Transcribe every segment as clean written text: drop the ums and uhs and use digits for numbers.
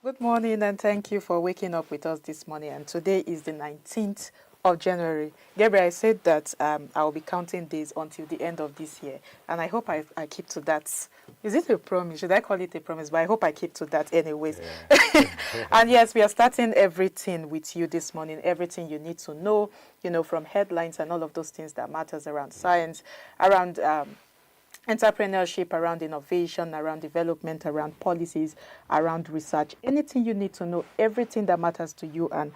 Good morning, and thank you for waking up with us this morning. And today is the 19th of January. Gabriel, I said that I will be counting days until the end of this year, and I hope I keep to that. Is it a promise? Should I call it a promise? But I hope I keep to that anyways. Yeah. And yes, we are starting everything with you this morning, everything you need to know, from headlines and all of those things that matters around science, around entrepreneurship, around innovation, around development, around policies, around research, anything you need to know, everything that matters to you and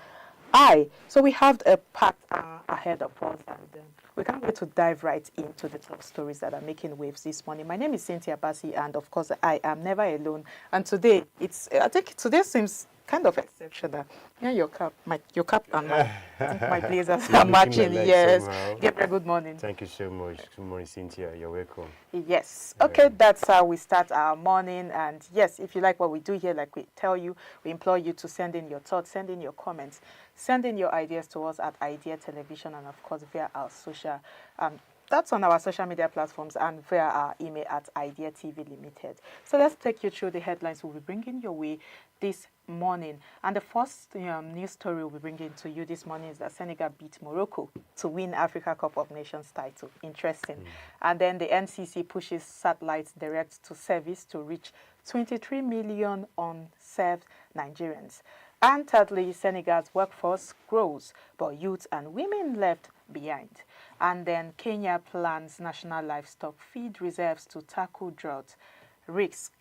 I. So we have a packed hour ahead of us, and we can't wait to dive right into the top stories that are making waves this morning. My name is Cynthia Bassi, and of course, I am never alone. And today, I think today seems kind of exceptional. Yeah, your cap and I think my blazers You're are looking matching. alike Yes. somehow. Gabriel, good morning. Thank you so much. Good morning, Cynthia. You're welcome. Yes. Okay, that's how we start our morning. And yes, if you like what we do here, like we tell you, we implore you to send in your thoughts, send in your comments, send in your ideas to us at Idea Television, and of course via our social that's on our social media platforms and via our email at Idea TV Limited. So let's take you through the headlines we'll be bringing your way this morning. And the first news story we'll be bringing to you this morning is that Senegal beat Morocco to win Africa Cup of Nations title. Interesting. And then the NCC pushes satellites direct to service to reach 23 million unserved Nigerians. And thirdly, Senegal's workforce grows, but youth and women left behind. And then Kenya plans national livestock feed reserves to tackle drought risk.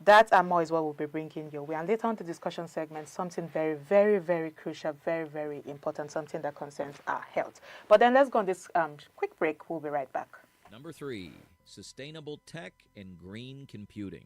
That and more is what we'll be bringing your way. And later on the discussion segment, something very, very, very crucial, very, very important, something that concerns our health. But then let's go on this quick break. We'll be right back. Number 3, sustainable tech and green computing.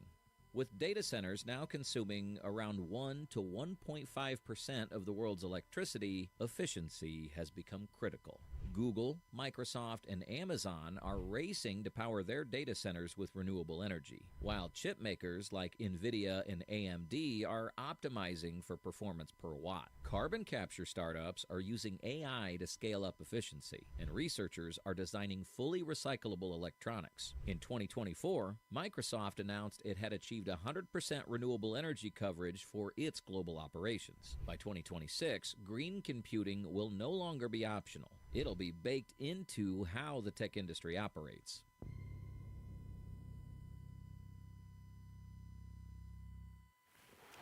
With data centers now consuming around 1 to 1.5% of the world's electricity, efficiency has become critical. Google, Microsoft, and Amazon are racing to power their data centers with renewable energy, while chip makers like NVIDIA and AMD are optimizing for performance per watt. Carbon capture startups are using AI to scale up efficiency, and researchers are designing fully recyclable electronics. In 2024, Microsoft announced it had achieved 100% renewable energy coverage for its global operations. By 2026, green computing will no longer be optional. It'll be baked into how the tech industry operates.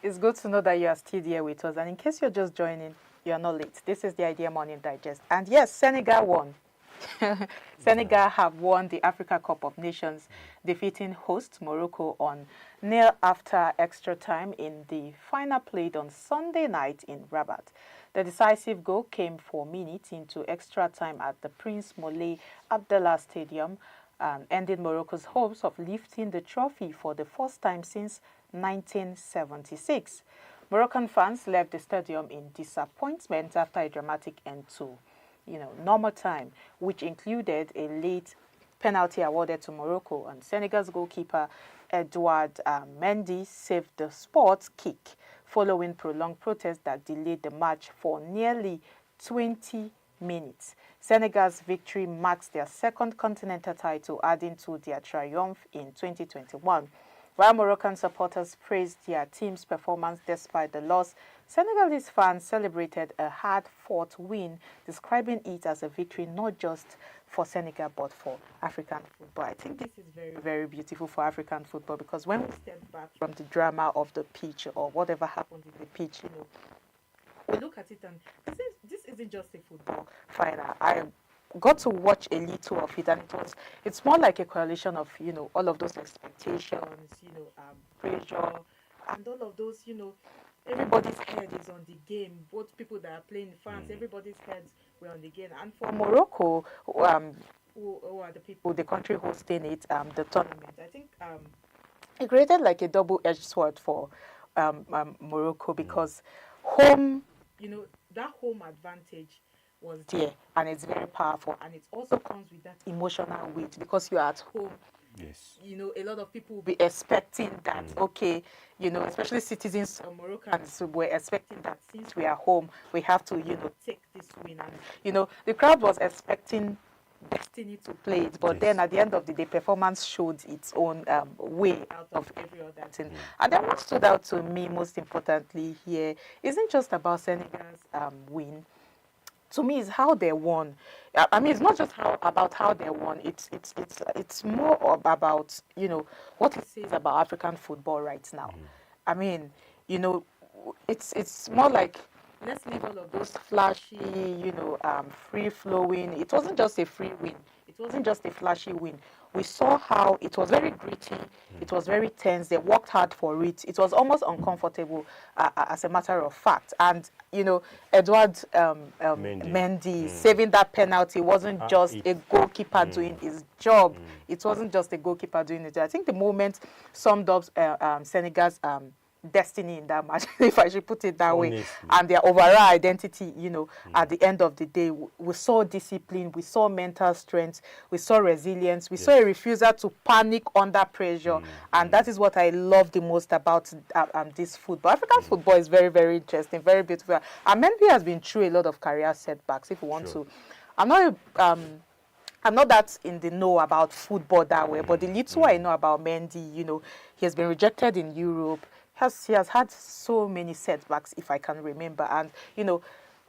It's good to know that you are still here with us. And in case you're just joining, you're not late. This is the Idea Morning Digest. And yes, Senegal won. Senegal have won the Africa Cup of Nations, defeating host Morocco on nil after extra time in the final played on Sunday night in Rabat. The decisive goal came 4 minutes into extra time at the Prince Moulay Abdallah Stadium, ending Morocco's hopes of lifting the trophy for the first time since 1976. Moroccan fans left the stadium in disappointment after a dramatic end to normal time, which included a late penalty awarded to Morocco, and Senegal's goalkeeper Edouard Mendy saved the sport kick following prolonged protests that delayed the match for nearly 20 minutes. Senegal's victory marks their second continental title, adding to their triumph in 2021. While Moroccan supporters praised their team's performance despite the loss, Senegalese fans celebrated a hard-fought win, describing it as a victory not just for Senegal but for African football. I think this is very, very beautiful for African football, because when we step back from the drama of the pitch or whatever happened in the pitch, we look at it and this isn't just a football final. I got to watch a little of it, and it's more like a coalition of all of those expectations, pressure, and all of those everybody's head is on the game. Both people that are playing, fans, everybody's heads were on the game. And for Morocco, who are the people, the country hosting it, the tournament, I think it created like a double-edged sword for Morocco, because home, that home advantage was there, and it's very powerful, and it also comes with that emotional weight because you're at home. Yes. A lot of people will be expecting that, okay, especially citizens of Moroccans were expecting that since we are home, we have to, take this win. And, the crowd was expecting destiny to play it, but then at the end of the day, performance showed its own way out of every other thing. And then what stood out to me most importantly here isn't just about Senegal's win. To me, is how they won. I mean, it's not just about how they won. It's more about what it says about African football right now. I mean, it's more like, let's leave all of those flashy, free flowing. It wasn't just a free win. It wasn't just a flashy win. We saw how it was very gritty. It was very tense. They worked hard for it. It was almost uncomfortable, as a matter of fact. And Edward Mendy saving that penalty wasn't just a goalkeeper doing his job. It wasn't just a goalkeeper doing it. I think the moment summed up Senegal's destiny in that match, if I should put it that way, and their overall identity. At the end of the day, we saw discipline, we saw mental strength, we saw resilience, we saw a refusal to panic under pressure, and that is what I love the most about this football. African football is very, very interesting, very beautiful. And Mendy has been through a lot of career setbacks. If you want to, I'm not that in the know about football that way, but the little I know about Mendy, he has been rejected in Europe. He has had so many setbacks, if I can remember. And,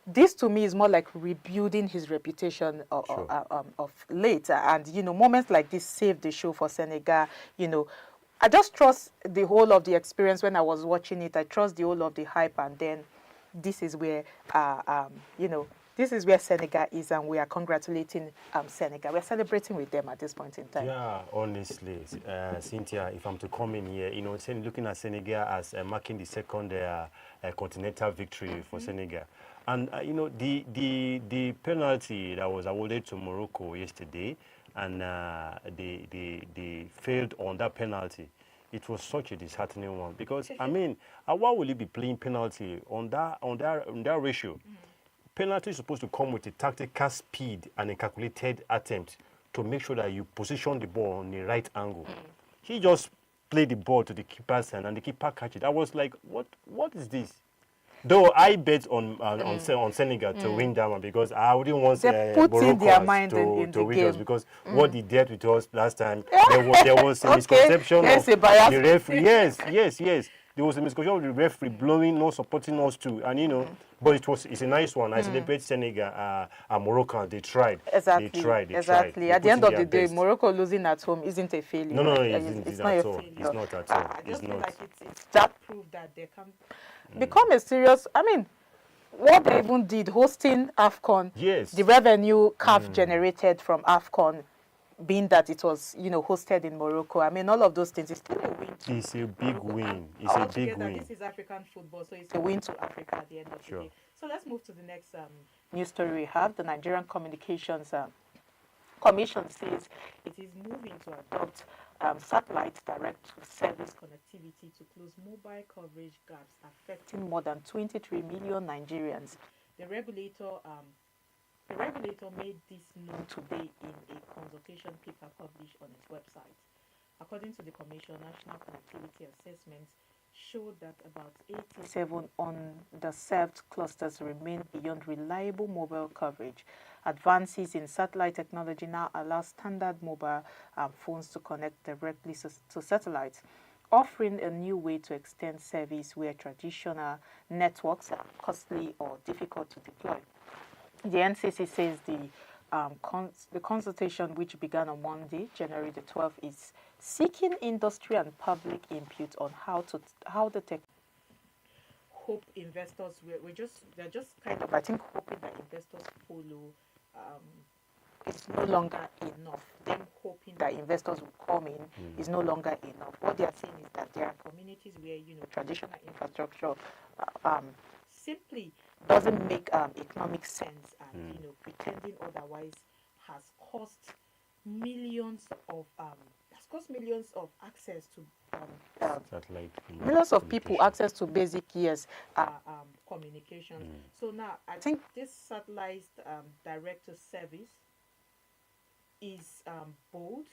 this to me is more like rebuilding his reputation of late. And, moments like this saved the show for Senegal. I just trust the whole of the experience when I was watching it. I trust the whole of the hype. And then this is where, this is where Senegal is, and we are congratulating Senegal. We're celebrating with them at this point in time. Yeah, honestly, Cynthia, if I'm to come in here, looking at Senegal as marking the second continental victory for Senegal. And, the penalty that was awarded to Morocco yesterday, and they failed on that penalty. It was such a disheartening one, because, I mean, why will you be playing penalty on that ratio? Penalty is supposed to come with a tactical speed and a calculated attempt to make sure that you position the ball on the right angle. He just played the ball to the keeper's hand, and the keeper catch it. I was like, what is this? Though I bet on Senegal to win that one, because I wouldn't want Morocco to win us, because what they did with us last time, there was a misconception of the referee. Yes. There was a misconception of the referee blowing, not supporting us too, and but it's a nice one. I celebrate Senegal and Morocco. They tried. Exactly. They tried. At the end of the day, Morocco losing at home isn't a failure. No, it's not at all. It's not at all. I just feel like it's that proof that they can become a serious. I mean, what they even did hosting AFCON. Yes. The revenue CAF generated from AFCON, being that it was, hosted in Morocco. I mean, all of those things is still a win. It's a big win. It's a big win. This is African football, so it's a win to Africa at the end of the day. So let's move to the next news story we have. The Nigerian Communications Commission says it is moving to adopt satellite direct-to-service connectivity to close mobile coverage gaps affecting more than 23 million Nigerians. The regulator made this known today in a consultation paper published on its website. According to the Commission, national connectivity assessments showed that about 87 underserved clusters remain beyond reliable mobile coverage. Advances in satellite technology now allow standard mobile phones to connect directly to satellites, offering a new way to extend service where traditional networks are costly or difficult to deploy. The NCC says the consultation, which began on Monday, January the 12th, is seeking industry and public input on how the tech. Hope investors they're just kind of, I think, hoping that investors follow. It's no longer enough. Them hoping that investors will come in is no longer enough. What they are saying is that there are communities where traditional infrastructure simply doesn't make economic sense, and pretending otherwise has cost millions of access to satellite millions of people access to basic communications. So now I think this satellite direct to service is bold.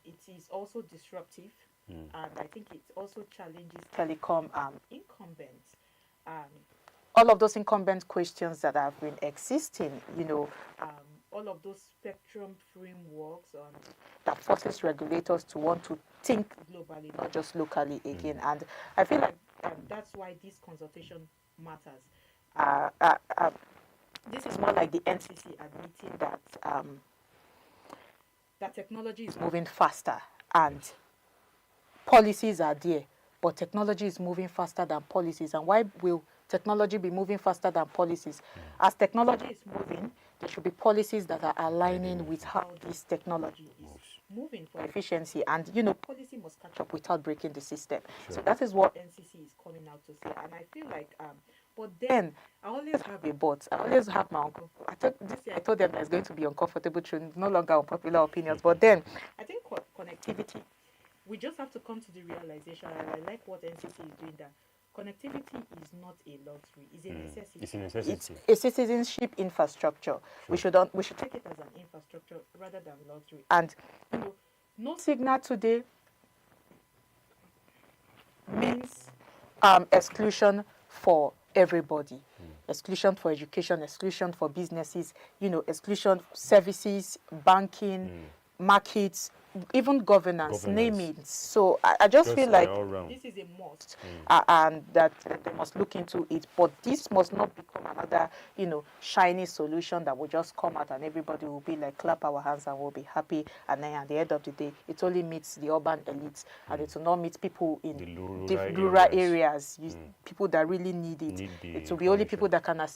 It is also disruptive, and I think it also challenges telecom incumbents. All of those incumbent questions that have been existing, all all of those spectrum frameworks that forces regulators to want to think globally, not just locally again. And I feel like that's why this consultation matters. This is more like the NCC admitting that that technology is moving faster and policies are there, but technology is moving faster than policies. And why will technology be moving faster than policies? As technology is moving, there should be policies that are aligning with how this technology is moving for efficiency. And, you know, policy must catch up without breaking the system. So that is what NCC is coming out to say. And I feel like, but then I always have a but. I always have my this year I told them there's going to be uncomfortable truths, no longer unpopular opinions. But then I think connectivity, we just have to come to the realization, and I like what NCC is doing, that connectivity is not a luxury, it's a necessity. It's a necessity. It's a citizenship infrastructure. We should take it as an infrastructure rather than luxury. And you know, no signal today means exclusion for everybody. Exclusion for education, exclusion for businesses, you know, exclusion services, banking, markets, even governance, name it. So I just feel like this is a must, and that they must look into it. But this must not become another, you know, shiny solution that will just come out and everybody will be like, clap our hands and we'll be happy. And then at the end of the day, it only meets the urban elites, and it will not meet people in the rural areas, people that really need it. It will be only people that can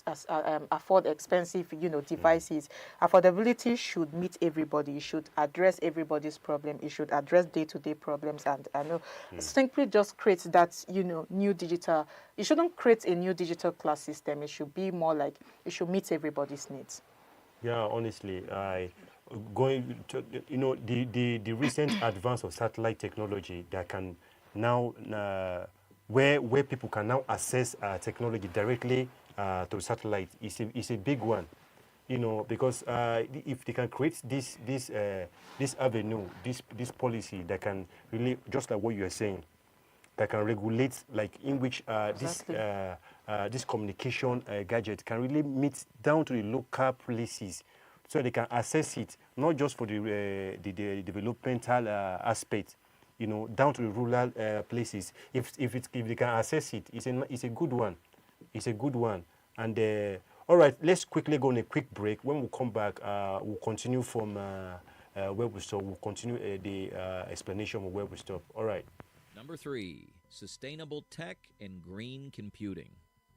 afford expensive, you know, devices. Affordability should meet everybody. It should address everybody's problem. It should address day-to-day problems. And I know simply just create that, you know, new digital. It shouldn't create a new digital class system. It should be more like it should meet everybody's needs. Yeah, honestly, going to, you know, the recent advance of satellite technology that can now where people can now access technology directly to satellite is a big one. You know, because if they can create this avenue, this policy that can really, just like what you are saying, that can regulate, like in which this communication gadget can really meet down to the local places, so they can access it not just for the developmental aspect, you know, down to the rural places. If they can access it, it's a good one. It's a good one. And all right, let's quickly go on a quick break. When we come back, we'll continue from where we stop. We'll continue the explanation of where we stop. All right. Number 3, sustainable tech and green computing.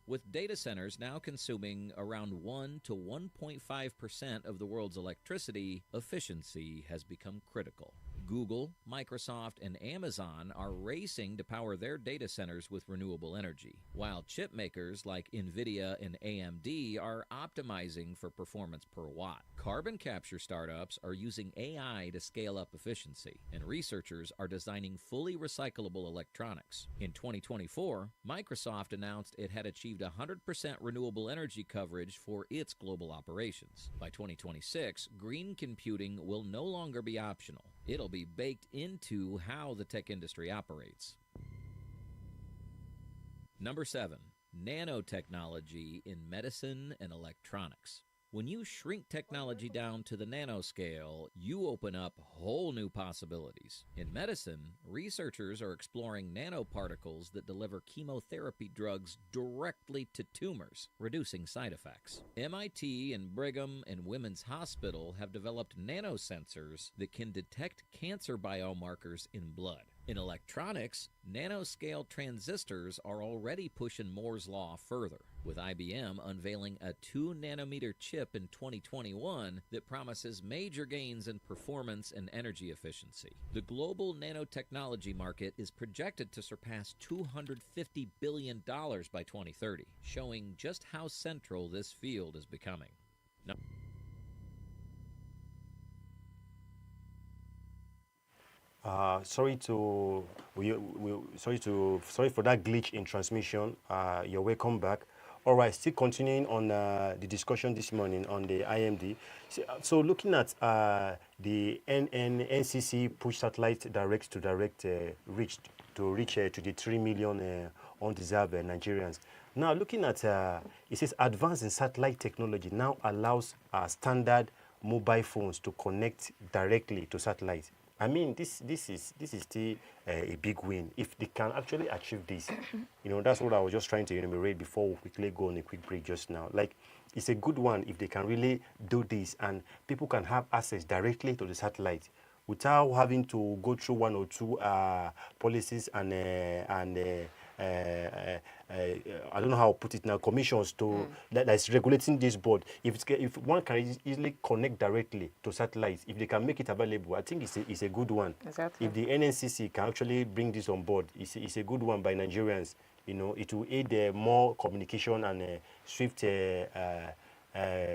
With data centers now consuming around 1 to 1.5% of the world's electricity, efficiency has become critical. Google, Microsoft, and Amazon are racing to power their data centers with renewable energy, while chip makers like NVIDIA and AMD are optimizing for performance per watt. Carbon capture startups are using AI to scale up efficiency, and researchers are designing fully recyclable electronics. In 2024, Microsoft announced it had achieved 100% renewable energy coverage for its global operations. By 2026, green computing will no longer be optional. It'll be baked into how the tech industry operates. Number 7, nanotechnology in medicine and electronics. When you shrink technology down to the nanoscale, you open up whole new possibilities. In medicine, researchers are exploring nanoparticles that deliver chemotherapy drugs directly to tumors, reducing side effects. MIT and Brigham and Women's Hospital have developed nanosensors that can detect cancer biomarkers in blood. In electronics, nanoscale transistors are already pushing Moore's law further, with IBM unveiling a 2-nanometer chip in 2021 that promises major gains in performance and energy efficiency. The global nanotechnology market is projected to surpass $250 billion by 2030, showing just how central this field is becoming. Sorry for that glitch in transmission. You're welcome back. All right, still continuing on the discussion this morning on the IMD. So looking at the NCC push satellite direct reach to the 3 million undeserved Nigerians. Now looking at it says advance in satellite technology now allows standard mobile phones to connect directly to satellite. I mean, this is still a big win. If they can actually achieve this, that's what I was just trying to enumerate before we quickly go on a quick break just now. Like, it's a good one if they can really do this and people can have access directly to the satellite without having to go through one or two policies and I don't know how to put it now, commissions to that's regulating this board. If one can easily connect directly to satellites, if they can make it available, I think it's a good one. Exactly. If the NNCC can actually bring this on board, it's a good one by Nigerians. It will aid more communication and swift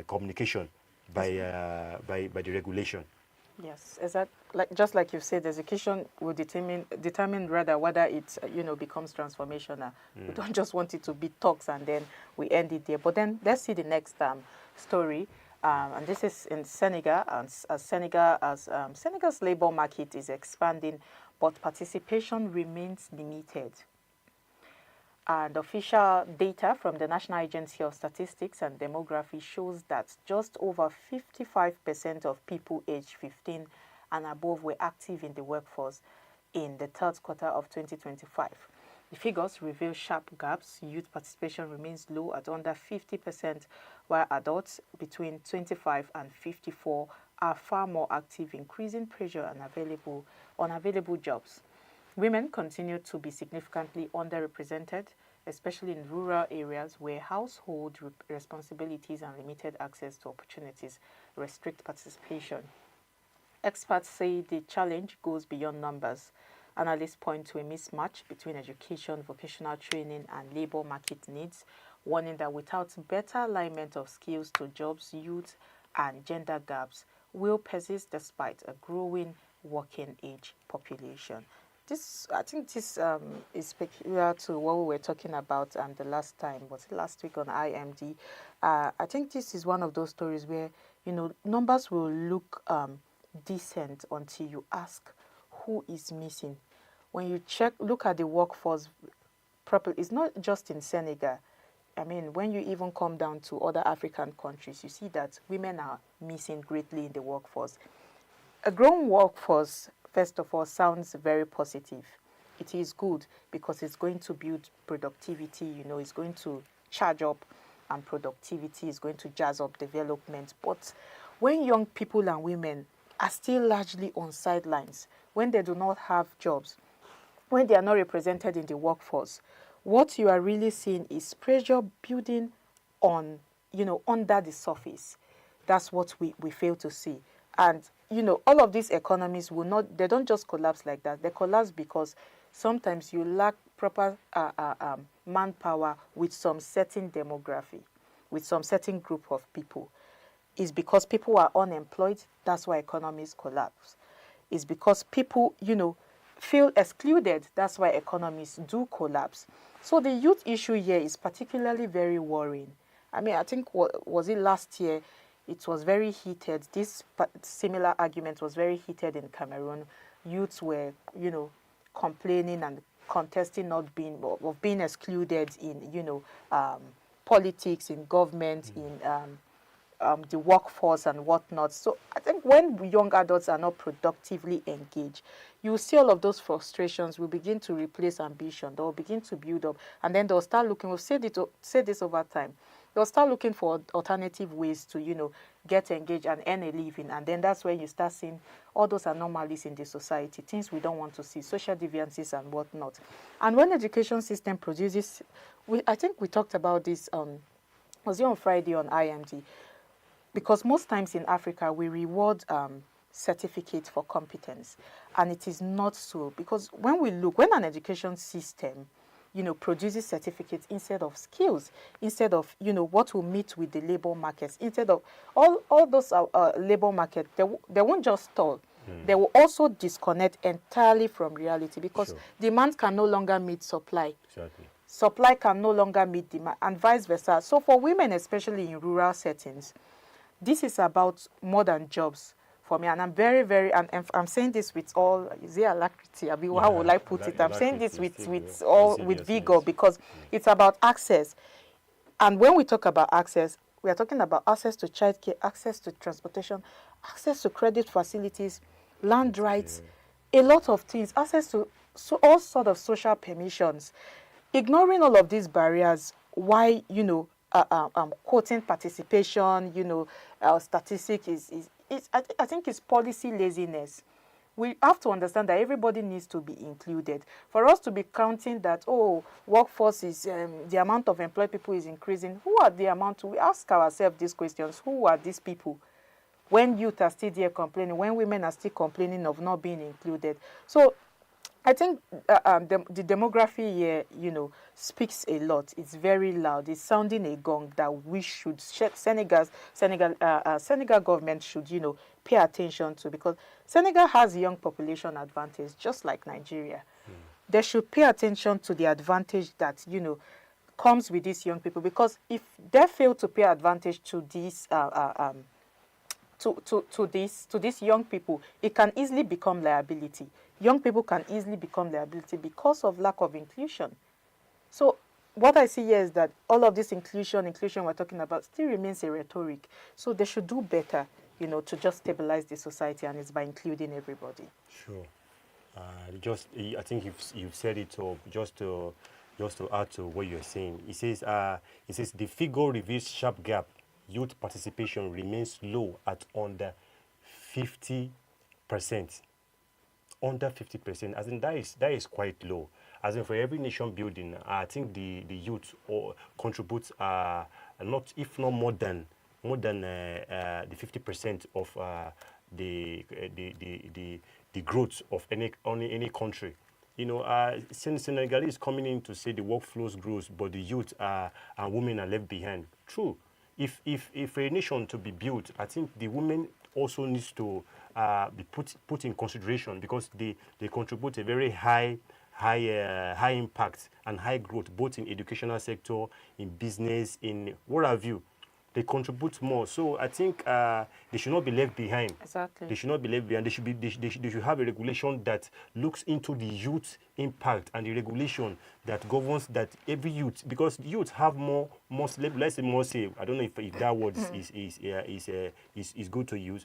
communication by the regulation. Yes, just like you've said, education will determine rather whether it becomes transformational. We don't just want it to be talks and then we end it there. But then let's see the next story, and this is in Senegal. Senegal's labor market is expanding, but participation remains limited. And official data from the National Agency of Statistics and Demography shows that just over 55% of people aged 15 and above were active in the workforce in the third quarter of 2025. The figures reveal sharp gaps. Youth participation remains low at under 50%, while adults between 25 and 54 are far more active, increasing pressure on available jobs. Women continue to be significantly underrepresented, especially in rural areas where household responsibilities and limited access to opportunities restrict participation. Experts say the challenge goes beyond numbers. Analysts point to a mismatch between education, vocational training, and labor market needs, warning that without better alignment of skills to jobs, youth and gender gaps will persist despite a growing working age population. I think this is peculiar to what we were talking about the last time, was it last week on IMD? I think this is one of those stories where, numbers will look decent until you ask who is missing. When you look at the workforce properly, it's not just in Senegal. I mean, when you even come down to other African countries, you see that women are missing greatly in the workforce. A growing workforce, first of all, sounds very positive. It is good because it's going to build productivity, it's going to charge up, and productivity is going to jazz up development. But when young people and women are still largely on sidelines, when they do not have jobs, when they are not represented in the workforce, what you are really seeing is pressure building on, under the surface. That's what we fail to see. And, all of these economies they don't just collapse like that. They collapse because sometimes you lack proper manpower with some certain demography, with some certain group of people. It's because people are unemployed. That's why economies collapse. It's because people, feel excluded. That's why economies do collapse. So the youth issue here is particularly very worrying. I mean, I think, was it last year? It was very heated. This similar argument was very heated in Cameroon. Youths were, complaining and contesting of being excluded in, politics, in government, in the workforce and whatnot. So I think when young adults are not productively engaged, you see all of those frustrations will begin to replace ambition. They'll begin to build up, and then they'll start looking. We've said this over time. They'll start looking for alternative ways to, get engaged and earn a living. And then that's when you start seeing all those anomalies in the society, things we don't want to see, social deviances and whatnot. And when education system produces, I think we talked about this, was it on Friday on IMD? Because most times in Africa, we reward certificates for competence. And it is not so. Because when an education system produces certificates instead of skills, instead of, what will meet with the labor markets, instead of all those labor markets, they won't just stall. They will also disconnect entirely from reality because demand can no longer meet supply. Exactly. Supply can no longer meet demand and vice versa. So for women, especially in rural settings, this is about more than jobs. For me, and I'm very, very, and I'm saying this with all, is there alacrity? I mean, how would I put it? I'm saying this with vigor because it's about access. And when we talk about access, We are talking about access to childcare, access to transportation, access to credit facilities, land rights, a lot of things, access to all sort of social permissions. Ignoring all of these barriers, why, quoting participation, statistic I think it's policy laziness. We have to understand that everybody needs to be included. For us to be counting that, oh, workforce is, the amount of employed people is increasing, who are the amount? We ask ourselves these questions. Who are these people? When youth are still there complaining, when women are still complaining of not being included. So I think the demography here, speaks a lot. It's very loud. It's sounding a gong that we should, Senegal government should, pay attention to, because Senegal has a young population advantage, just like Nigeria. They should pay attention to the advantage that, comes with these young people, because if they fail to pay advantage to these to these young people, it can easily become liability. Young people can easily become liability because of lack of inclusion. So what I see here is that all of this inclusion we're talking about still remains a rhetoric. So they should do better, to just stabilize the society, and it's by including everybody. Sure. I think you've said it all. Just to add to what you're saying, it says the figure reveals sharp gap. Youth participation remains low at under 50%. Under 50%. As in, that is quite low. As in, for every nation building, I think the youth contributes not, if not more than the 50% of the growth of any country. Senegal is coming in to say the workflows grows, but the youth and women are left behind. True. If a nation to be built, I think the women also needs to be put in consideration, because they contribute a very high impact and high growth, both in educational sector, in business, in what have you. They contribute more. So I think they should not be left behind. Exactly. They should not be left behind. They should have a regulation that looks into the youth impact, and the regulation that governs that every youth, because youth have let's say, I don't know if that word is good to use,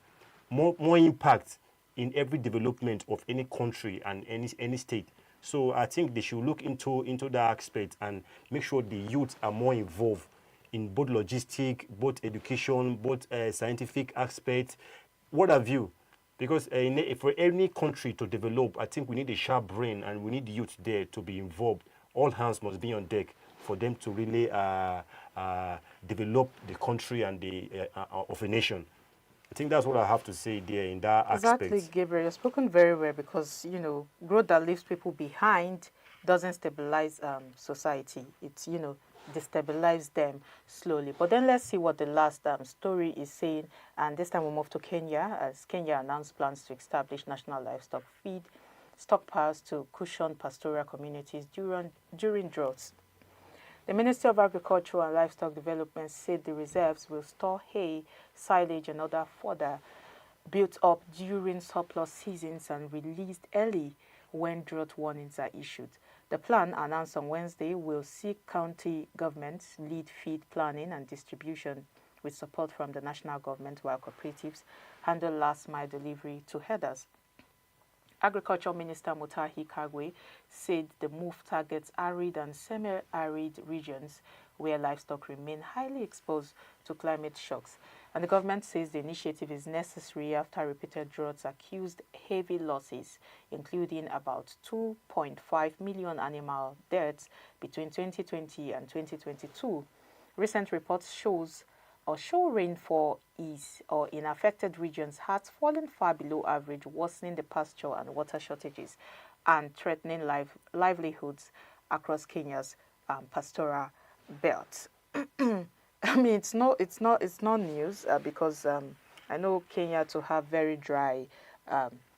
more impact in every development of any country and any state. So I think they should look into that aspect and make sure the youth are more involved in both logistic, both education, both scientific aspects, what have you. Because for any country to develop, I think we need a sharp brain, and we need the youth there to be involved. All hands must be on deck for them to really develop the country and of a nation. I think that's what I have to say there in that aspect. Exactly, Gabriel. You've spoken very well, because, growth that leaves people behind doesn't stabilize society. It's, destabilize them slowly. But then let's see what the last story is saying. And this time we'll move to Kenya, as Kenya announced plans to establish national livestock feed stockpiles to cushion pastoral communities during droughts. The Ministry of Agriculture and Livestock Development said the reserves will store hay, silage, and other fodder built up during surplus seasons and released early when drought warnings are issued. The plan, announced on Wednesday, will see county governments lead feed planning and distribution with support from the national government, while cooperatives handle last-mile delivery to herders. Agriculture Minister Mutahi Kagwe said the move targets arid and semi-arid regions where livestock remain highly exposed to climate shocks. And the government says the initiative is necessary after repeated droughts accused heavy losses, including about 2.5 million animal deaths between 2020 and 2022. Recent reports show rainfall in affected regions has fallen far below average, worsening the pasture and water shortages and threatening livelihoods across Kenya's pastoral belt. I mean, it's not news because I know Kenya to have very dry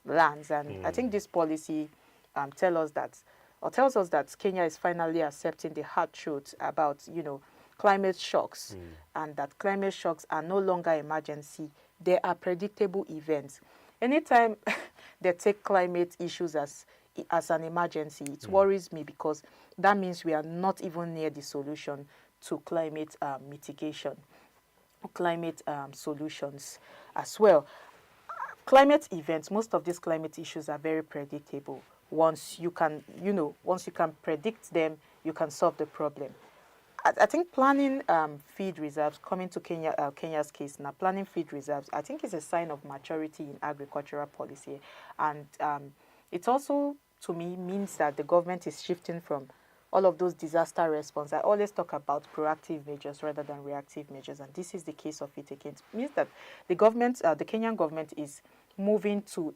lands, and I think this policy tells us that Kenya is finally accepting the hard truth about climate shocks, and that climate shocks are no longer emergency; they are predictable events. Anytime they take climate issues as an emergency, it worries me, because that means we are not even near the solution to climate mitigation. climate solutions as well. Climate events, most of these climate issues are very predictable. Once you can, once you can predict them, you can solve the problem. I think planning feed reserves, coming to Kenya's case now, planning feed reserves, I think is a sign of maturity in agricultural policy. And it also, to me, means that the government is shifting from all of those disaster response. I always talk about proactive measures rather than reactive measures, and this is the case of it again. It means that the government, the Kenyan government, is moving to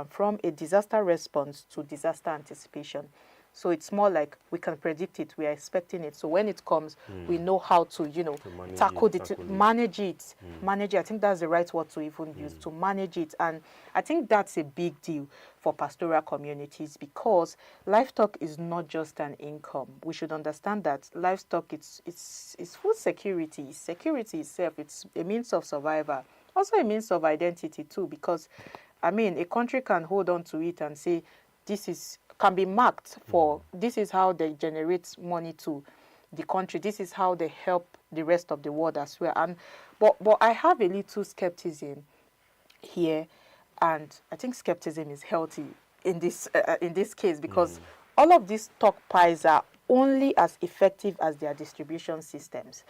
from a disaster response to disaster anticipation. So it's more like we can predict it, we are expecting it. So when it comes, we know how to, manage it. Manage it. I think that's the right word to even use, to manage it. And I think that's a big deal for pastoral communities, because livestock is not just an income. We should understand that livestock, it's food security. Security itself, it's a means of survival. Also a means of identity too, because, I mean, a country can hold on to it and say, can be marked for, this is how they generate money to the country. This is how they help the rest of the world as well. And but I have a little skepticism here, and I think skepticism is healthy in this case, because all of these stockpiles are only as effective as their distribution systems.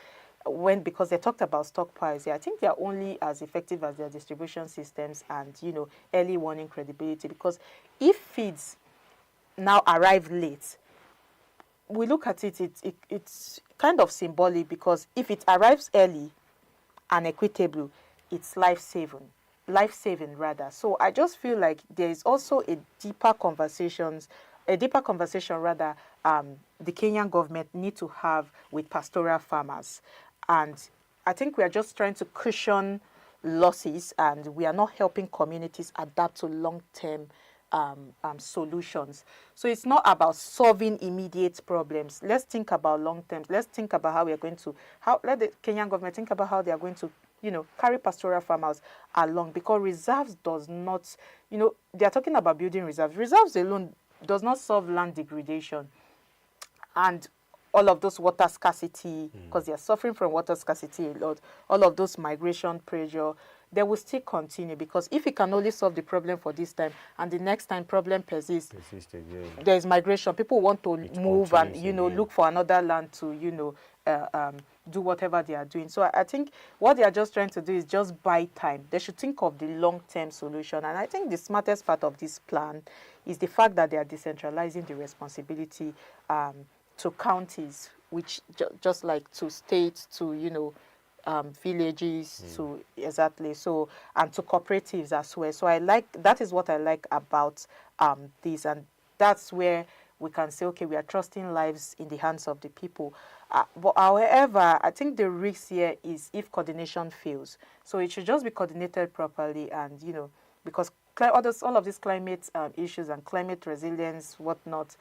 Because they talked about stockpiles here, I think they are only as effective as their distribution systems and early warning credibility. Because if feeds now arrive late, we look at it, it's kind of symbolic, because if it arrives early and equitable, it's life-saving rather. So I just feel like there is also a deeper conversation rather, the Kenyan government need to have with pastoral farmers. And I think we are just trying to cushion losses, and we are not helping communities adapt to long-term solutions. So it's not about solving immediate problems. Let's think about long term. Let's think about how we are going to, let the Kenyan government think about how they are going to, carry pastoral farmers along, because reserves does not, they are talking about building reserves. Reserves alone does not solve land degradation and all of those water scarcity, because they are suffering from water scarcity a lot, all of those migration pressure. They will still continue, because if you can only solve the problem for this time and the next time problem persists, there is migration. People want to move and look for another land to do whatever they are doing. So I think what they are just trying to do is just buy time. They should think of the long-term solution. And I think the smartest part of this plan is the fact that they are decentralizing the responsibility to counties, which just like to states, to villages, to so, and to cooperatives as well. So that is what I like about this, and that's where we can say, okay, we are trusting lives in the hands of the people. But however, I think the risk here is if coordination fails. So it should just be coordinated properly, and because all of these climate issues and climate resilience, whatnot,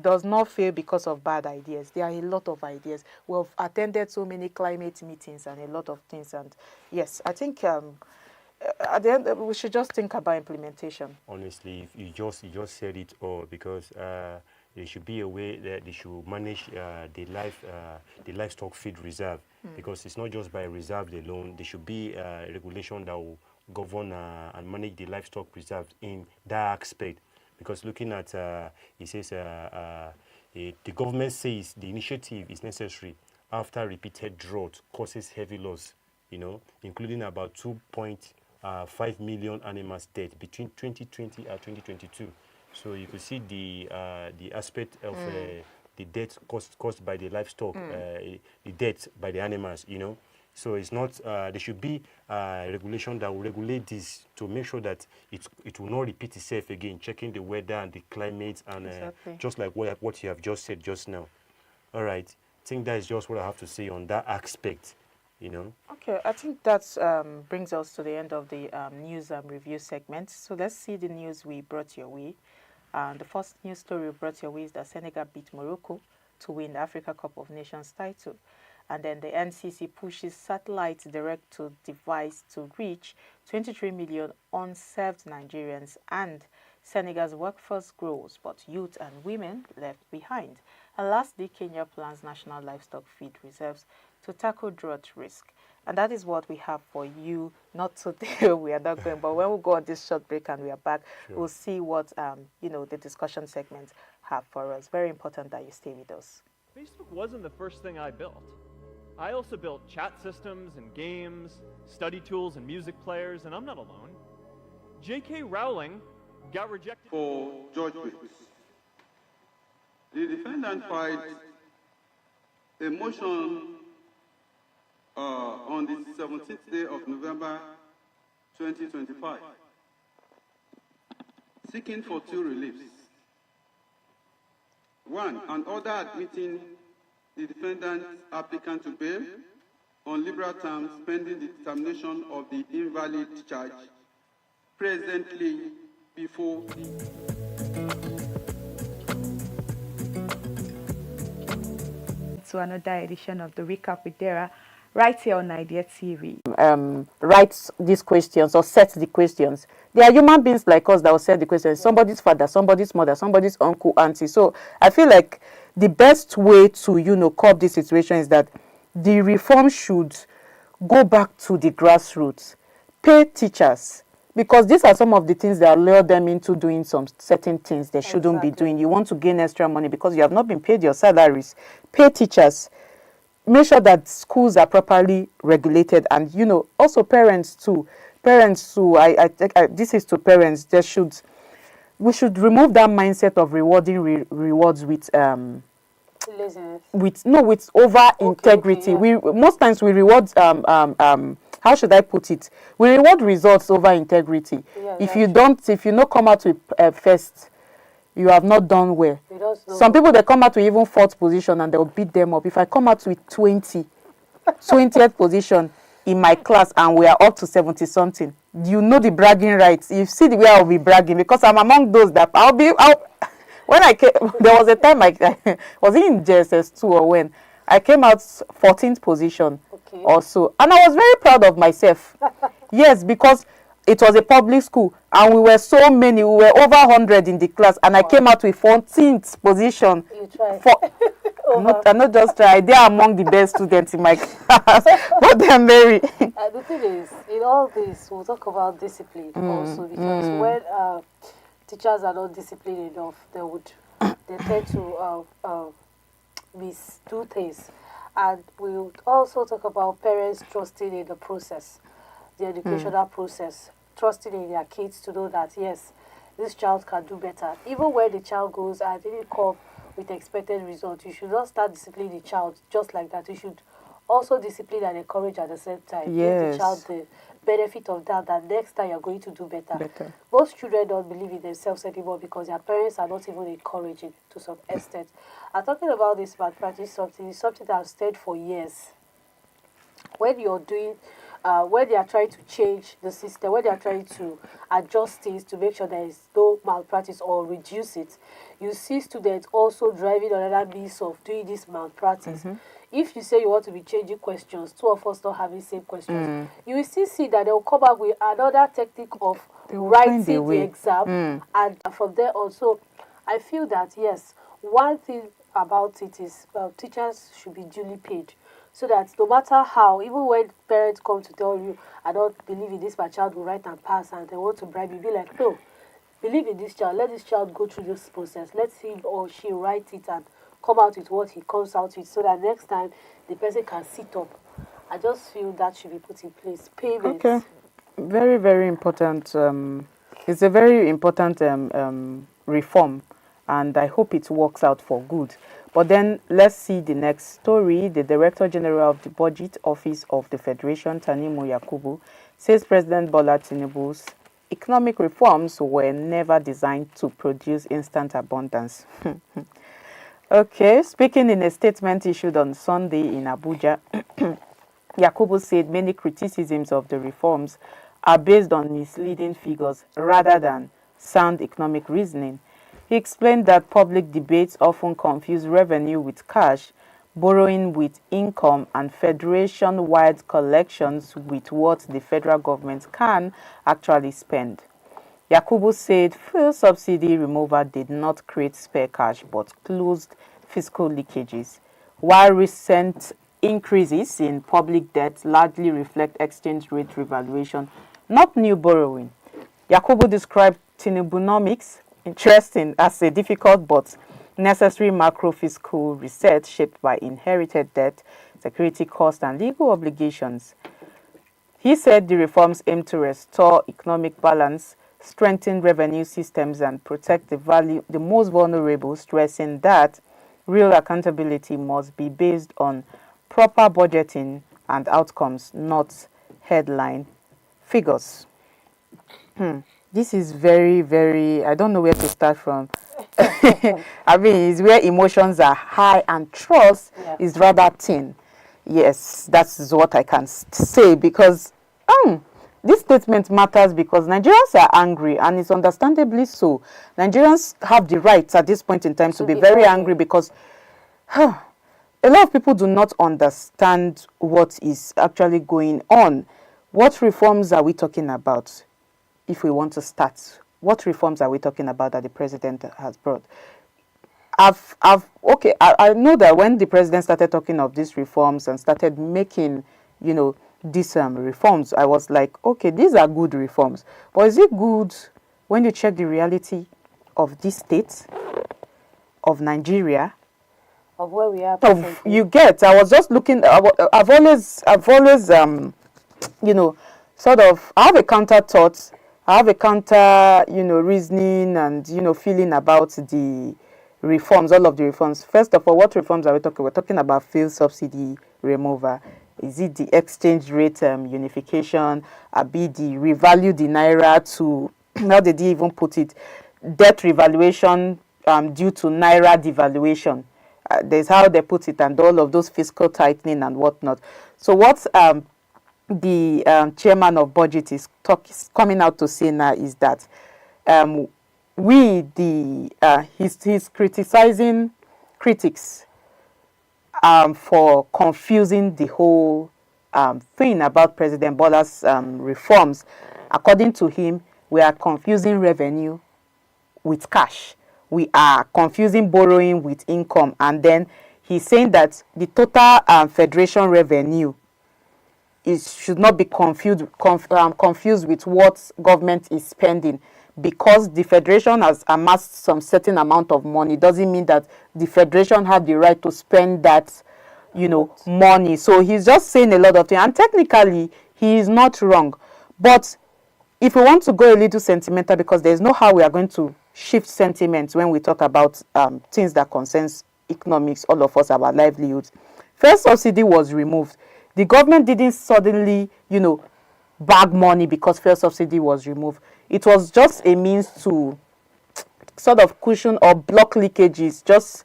does not fail because of bad ideas. There are a lot of ideas. We've attended so many climate meetings and a lot of things. And yes, I think at the end we should just think about implementation. Honestly, you just said it all, because there should be a way that they should manage the livestock feed reserve, because it's not just by reserve alone. There should be a regulation that will govern and manage the livestock reserve in that aspect. Because looking at, it says, the government says the initiative is necessary after repeated drought causes heavy loss, including about 2.5 million animals dead between 2020 and 2022. So you could see the aspect of the death caused by the livestock, the death by the animals, So it's not, there should be regulation that will regulate this to make sure that it will not repeat itself again, checking the weather and the climate, and just like what you have just said just now. All right. I think that is just what I have to say on that aspect, Okay, I think that brings us to the end of the news and review segment. So let's see the news we brought your way. The first news story we brought your way is that Senegal beat Morocco to win the Africa Cup of Nations title. And then the NCC pushes satellite direct-to-device to reach 23 million unserved Nigerians, and Senegal's workforce grows, but youth and women left behind. And lastly, Kenya plans national livestock feed reserves to tackle drought risk. And that is what we have for you. Not today, we are not going, but when we go on this short break and we are back, we'll see what the discussion segments have for us. Very important that you stay with us. Facebook wasn't the first thing I built. I also built chat systems and games, study tools and music players, and I'm not alone. J.K. Rowling got rejected for George Bush. The defendant filed a motion on the 17th day of November 2025, seeking for two reliefs. One, an order admitting the defendant's applicant to bail on liberal terms pending the determination of the invalid charge presently before to another edition of the Recap with Dara, right here on Idea TV. Write these questions or set the questions. They are human beings like us that will set the questions. Somebody's father, somebody's mother, somebody's uncle, auntie. So I feel like the best way to, curb this situation is that the reform should go back to the grassroots. Pay teachers. Because these are some of the things that lure them into doing some certain things they shouldn't be doing. You want to gain extra money because you have not been paid your salaries. Pay teachers. Make sure that schools are properly regulated, and also parents too. Parents too. This is to parents. We should remove that mindset of rewarding rewards with laziness. with over integrity. Okay, yeah. We most times we reward how should I put it? We reward results over integrity. Yeah, if you not come out with first, you have not done well. Some people, they come out with even fourth position and they'll beat them up. If I come out with 20th position in my class and we are up to 70 something, you know the bragging rights. You see the way I'll be bragging because I'm among those that when I came, there was a time I was in JSS2 or when I came out 14th position or so, and I was very proud of myself. Yes, because it was a public school and we were so many, we were over 100 in the class, and I came out with 14th position. You tried. I'm not just try. They are among the best students in my class. But they're very. The thing is, in all this, we'll talk about discipline also, because when teachers are not disciplined enough, they tend to misdo things. And we'll also talk about parents trusting in the process, the educational process, trusting in their kids to know that, yes, this child can do better. Even when the child goes and didn't come with expected results, you should not start disciplining the child just like that. You should also discipline and encourage at the same time. Yes. Give the child the benefit of that next time you're going to do better. Most children don't believe in themselves anymore because their parents are not even encouraging to some extent. I'm talking about this malpractice something that I've stayed for years. When you're doing, when they are trying to change the system, when they are trying to adjust things to make sure there is no malpractice or reduce it, you see students also driving another means of doing this malpractice. If you say you want to be changing questions, two of us not having the same questions, you will still see that they will come up with another technique of writing the exam. And from there also, I feel that, yes, one thing about it is teachers should be duly paid. So that no matter how, even when parents come to tell you, I don't believe in this, my child will write and pass, and they want to bribe you, be like, no, believe in this child, let this child go through this process, let him or she write it and come out with what he comes out with, so that next time the person can sit up. I just feel that should be put in place. Payments. Okay. Very, very important. It's a very important reform, and I hope it works out for good. But then let's see the next story. The Director General of the Budget Office of the Federation, Tanimu Yakubu, says President Bola Tinubu's economic reforms were never designed to produce instant abundance. Okay, speaking in a statement issued on Sunday in Abuja, Yakubu said many criticisms of the reforms are based on misleading figures rather than sound economic reasoning. He explained that public debates often confuse revenue with cash, borrowing with income, and federation-wide collections with what the federal government can actually spend. Yakubu said fuel subsidy removal did not create spare cash but closed fiscal leakages, while recent increases in public debt largely reflect exchange rate revaluation, not new borrowing. Yakubu described Tinubunomics, interesting, as a difficult but necessary macro-fiscal reset shaped by inherited debt, security costs, and legal obligations. He said the reforms aim to restore economic balance, strengthen revenue systems, and protect the most vulnerable, stressing that real accountability must be based on proper budgeting and outcomes, not headline figures. This is very, very, I don't know where to start from. I mean, it's where emotions are high and trust is rather thin. Yes, that's what I can say, because this statement matters because Nigerians are angry, and it's understandably so. Nigerians have the right at this point in time to be very angry because a lot of people do not understand what is actually going on. What reforms are we talking about? If we want to start, what reforms are we talking about that the president has brought? I know that when the president started talking of these reforms and started making, these reforms, I was like, okay, these are good reforms. But is it good when you check the reality of this state, of Nigeria, of where we are? I was just looking. I've always, sort of. I have a counter thought. I have a counter, reasoning and feeling about the reforms, all of the reforms. First of all, what reforms are we talking? We're talking about fuel subsidy removal. Is it the exchange rate unification? Be the revalue the naira to, how did he even put it? Debt revaluation due to naira devaluation. There's how they put it, and all of those fiscal tightening and whatnot. So what's the chairman of budget is coming out to say now is that he's criticizing critics for confusing the whole thing about President Bola's reforms. According to him, we are confusing revenue with cash. We are confusing borrowing with income. And then he's saying that the total federation revenue should not be confused with what government is spending, because the federation has amassed some certain amount of money doesn't mean that the federation have the right to spend that money. So he's just saying a lot of things, and technically he is not wrong. But if we want to go a little sentimental, because there's no how we are going to shift sentiments when we talk about things that concerns economics, all of us, our livelihoods. First subsidy was removed. The government didn't suddenly, bag money because first subsidy was removed. It was just a means to sort of cushion or block leakages, just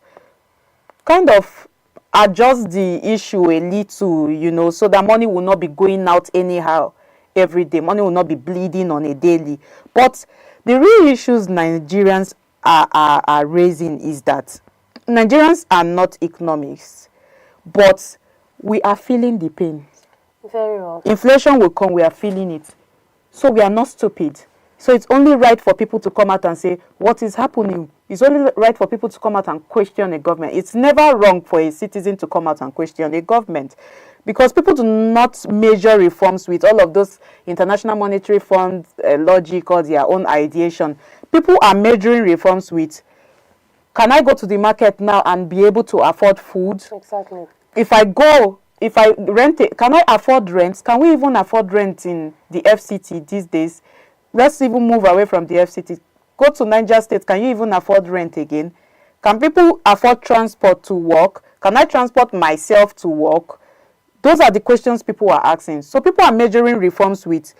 kind of adjust the issue a little, so that money will not be going out anyhow every day. Money will not be bleeding on a daily. But the real issues Nigerians are raising is that Nigerians are not economists, but we are feeling the pain. Very well. Inflation will come, we are feeling it. So we are not stupid. So it's only right for people to come out and say what is happening. It's only right for people to come out and question a government. It's never wrong for a citizen to come out and question a government, because people do not measure reforms with all of those International Monetary Fund logic or their own ideation. People are measuring reforms with, can I go to the market now and be able to afford food? Exactly. If I rent it, can I afford rent? Can we even afford rent in the FCT these days? Let's even move away from the FCT. Go to Niger State. Can you even afford rent again? Can people afford transport to work? Can I transport myself to work? Those are the questions people are asking. So people are measuring reforms with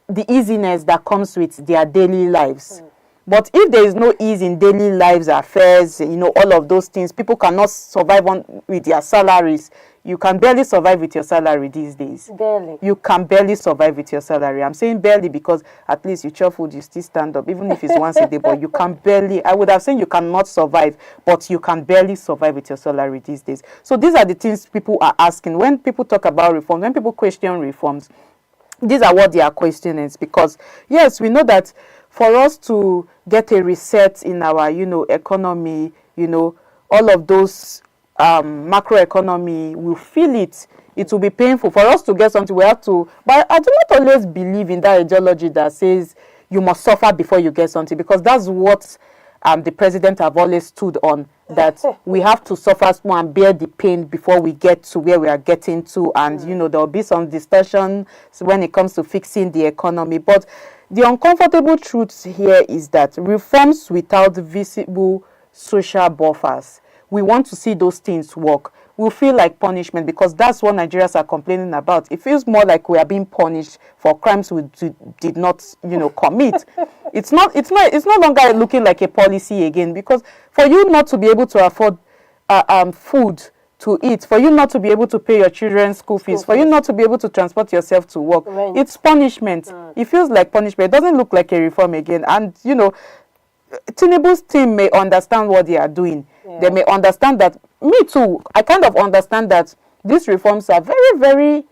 the easiness that comes with their daily lives. But if there is no ease in daily lives, affairs, all of those things, people cannot survive with their salaries. You can barely survive with your salary these days. Barely. You can barely survive with your salary. I'm saying barely because at least you chop food, you still stand up, even if it's once a day, but you can barely, I would have said you cannot survive, but you can barely survive with your salary these days. So these are the things people are asking. When people talk about reforms, when people question reforms, these are what they are questioning. Because, yes, we know that for us to get a reset in our, economy, all of those macroeconomy, we'll feel it. It will be painful for us to get something. We have to, but I do not always believe in that ideology that says you must suffer before you get something, because that's what the president have always stood on, that we have to suffer more and bear the pain before we get to where we are getting to. And you know, there will be some discussion when it comes to fixing the economy, but the uncomfortable truth here is that reforms without visible social buffers, we want to see those things work, will feel like punishment, because that's what Nigerians are complaining about. It feels more like we are being punished for crimes we did not, you know, commit. It's no longer looking like a policy again, because for you not to be able to afford food to eat, for you not to be able to pay your children's school fees, for you not to be able to transport yourself to work, it's punishment. It feels like punishment. It doesn't look like a reform again. And you know, Tinubu's team may understand what they are doing. They may understand that. Me too, I kind of understand that these reforms are very, very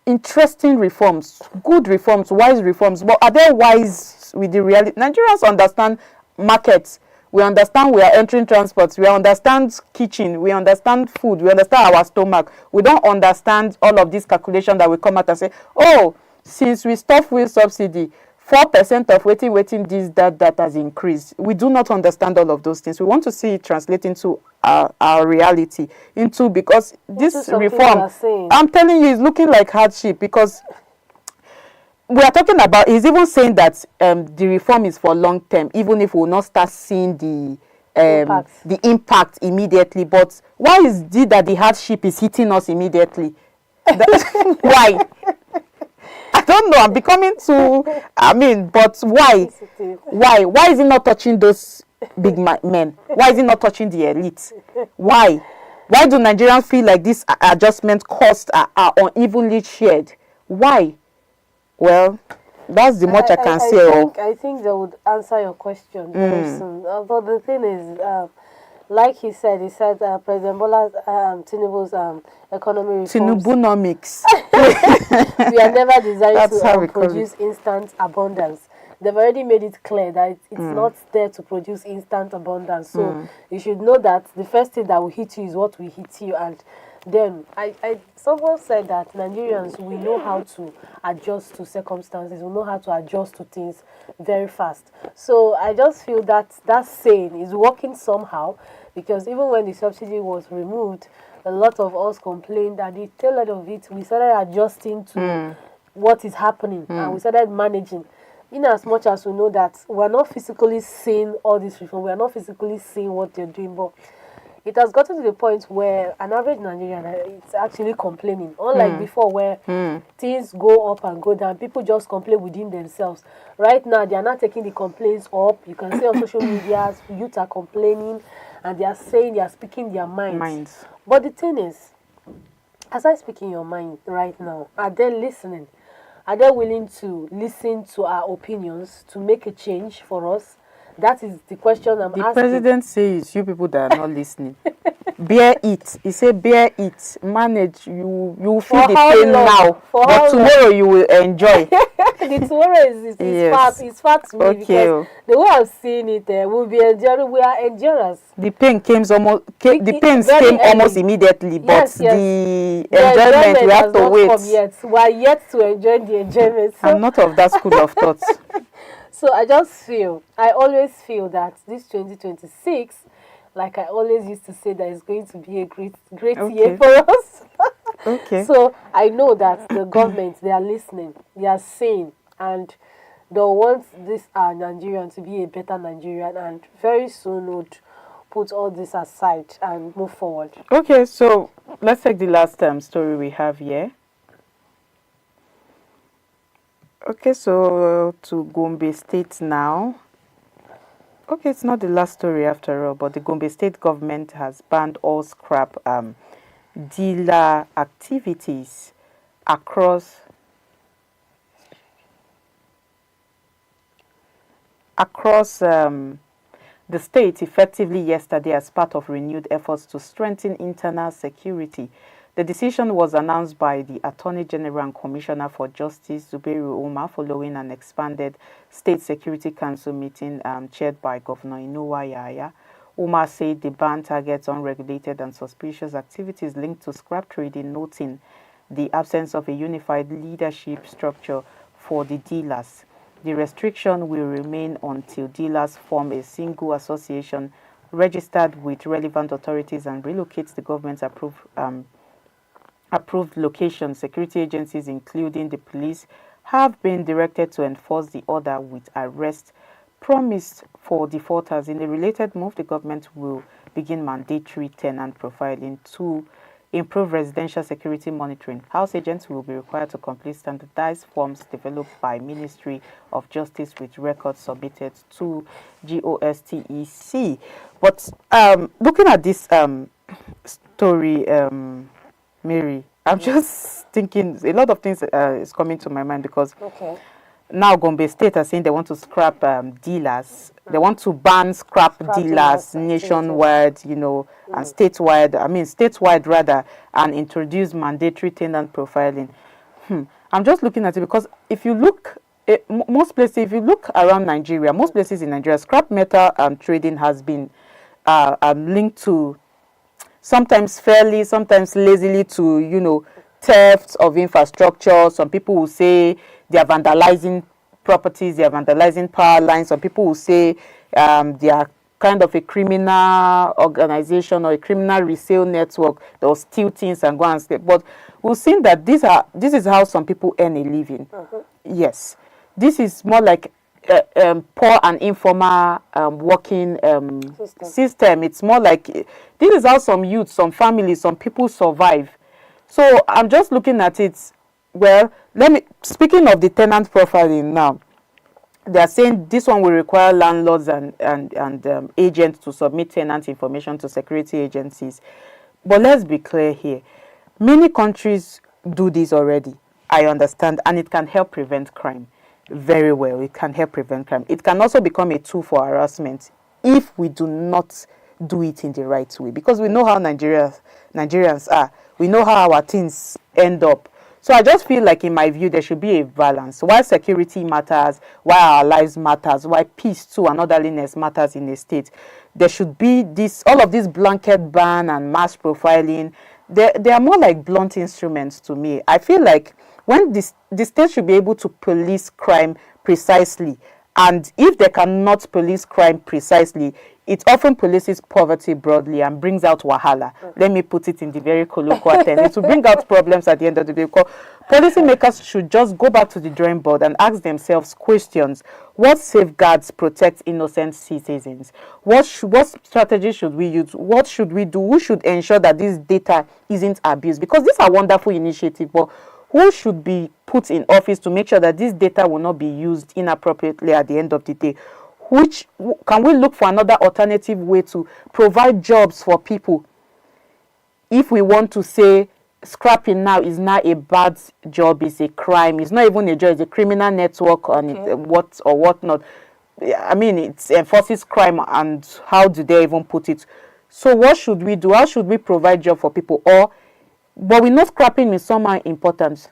interesting reforms, good reforms, wise reforms. But are they wise with the reality? Nigerians understand markets. We understand we are entering transports. We understand kitchen. We understand food. We understand our stomach. We don't understand all of these calculations that will come out and say, oh, since we stopped fuel subsidy, 4% of waiting this, that has increased. We do not understand all of those things. We want to see it translate into our reality, because this reform, I'm telling you, is looking like hardship, because we are talking about, he's even saying that the reform is for long term, even if we will not start seeing the impact immediately. But why is it that the hardship is hitting us immediately? Why? I don't know. I'm becoming too. But why? Why is it not touching those big men? Why is it not touching the elite? Why? Why do Nigerians feel like this adjustment costs are unevenly shared? Why? Well, that's the much I can say. I think they would answer your question very soon. But the thing is, like he said President Bola Tinubu's economy reforms. Tinubunomics. We are never designed to produce instant abundance. They've already made it clear that it's not there to produce instant abundance. So you should know that the first thing that will hit you is what will hit you. And then someone said that Nigerians, we know how to adjust to circumstances. We know how to adjust to things very fast. So I just feel that that saying is working somehow, because even when the subsidy was removed, a lot of us complained that the tail end of it, we started adjusting to what is happening, and we started managing. In as much as we know that we're not physically seeing all this reform, we're not physically seeing what they're doing, but it has gotten to the point where an average Nigerian is actually complaining. Unlike before, where things go up and go down, people just complain within themselves. Right now, they are not taking the complaints up. You can see on social media, youth are complaining, and they are saying, they are speaking their minds. But the thing is, as I speak in your mind right now, are they listening? Are they willing to listen to our opinions to make a change for us? That is the question I'm asking. The president says you people that are not listening. Bear it. He said bear it. Manage. You feel the pain now. But tomorrow you will enjoy. The tomorrow is fat to me, because the way I'm seeing it, we'll be enduring. We are endurers. The pain came almost immediately, but the enjoyment we have to wait. We are yet to enjoy the enjoyment. So I'm not of that school of thought. So I always feel that this 2026, like I always used to say, that it's going to be a great year for us. So I know that the government, they are listening, they are saying, and they want this Nigerian to be a better Nigerian, and very soon would put all this aside and move forward. Okay, so let's take the last story we have here. Okay, so to Gombe State now. Okay, it's not the last story after all, but the Gombe State government has banned all scrap dealer activities across the state effectively yesterday as part of renewed efforts to strengthen internal security. The decision was announced by the Attorney General and Commissioner for Justice, Zubairu Umar, following an expanded State Security Council meeting chaired by Governor Inuwa Yahaya. Umar said the ban targets unregulated and suspicious activities linked to scrap trading, noting the absence of a unified leadership structure for the dealers. The restriction will remain until dealers form a single association registered with relevant authorities and relocates the government's approved locations. Security agencies, including the police, have been directed to enforce the order with arrest promised for defaulters. In a related move, the government will begin mandatory tenant profiling to improve residential security monitoring. House agents will be required to complete standardized forms developed by Ministry of Justice with records submitted to GOSTEC. But looking at this story, Mary, I'm just thinking a lot of things is coming to my mind because now Gombe State are saying they want to scrap dealers. They want to ban scrap dealers nationwide, you know, and statewide rather, and introduce mandatory tenant profiling. I'm just looking at it because if you look, most places, if you look around Nigeria, most places in Nigeria, scrap metal trading has been linked to sometimes fairly, sometimes lazily to, you know, theft of infrastructure. Some people will say they are vandalizing properties, they are vandalizing power lines. Some people will say they are kind of a criminal organization or a criminal resale network that will steal things and go and steal. But we've seen that this is how some people earn a living. Yes. This is more like poor and informal working system. It's more like this is how some youth, some families, some people survive. So I'm just looking at it. Well, speaking of the tenant profiling now, they are saying this one will require landlords and agents to submit tenant information to security agencies. But let's be clear here. Many countries do this already, I understand, and it can help prevent crime. Very well, it can help prevent crime. It can also become a tool for harassment if we do not do it in the right way, because we know how Nigerians are. We know how our things end up. So I just feel like, in my view, there should be a balance. While security matters, while our lives matters, while peace too and orderliness matters in a state, there should be all of this blanket ban and mass profiling. They are more like blunt instruments to me. I feel like when the state should be able to police crime precisely, and if they cannot police crime precisely, it often polices poverty broadly and brings out wahala. Let me put it in the very colloquial term. It will bring out problems at the end of the day. Because policymakers should just go back to the drawing board and ask themselves questions. What safeguards protect innocent citizens? What strategy should we use? What should we do? Who should ensure that this data isn't abused? Because these are wonderful initiatives, but who should be put in office to make sure that this data will not be used inappropriately at the end of the day? Can we look for another alternative way to provide jobs for people? If we want to say scrapping now is not a bad job, it's a crime, it's not even a job, it's a criminal network and whatnot. I mean, it enforces crime, and how do they even put it? So what should we do? How should we provide job for people? But we're not scrapping is somehow important.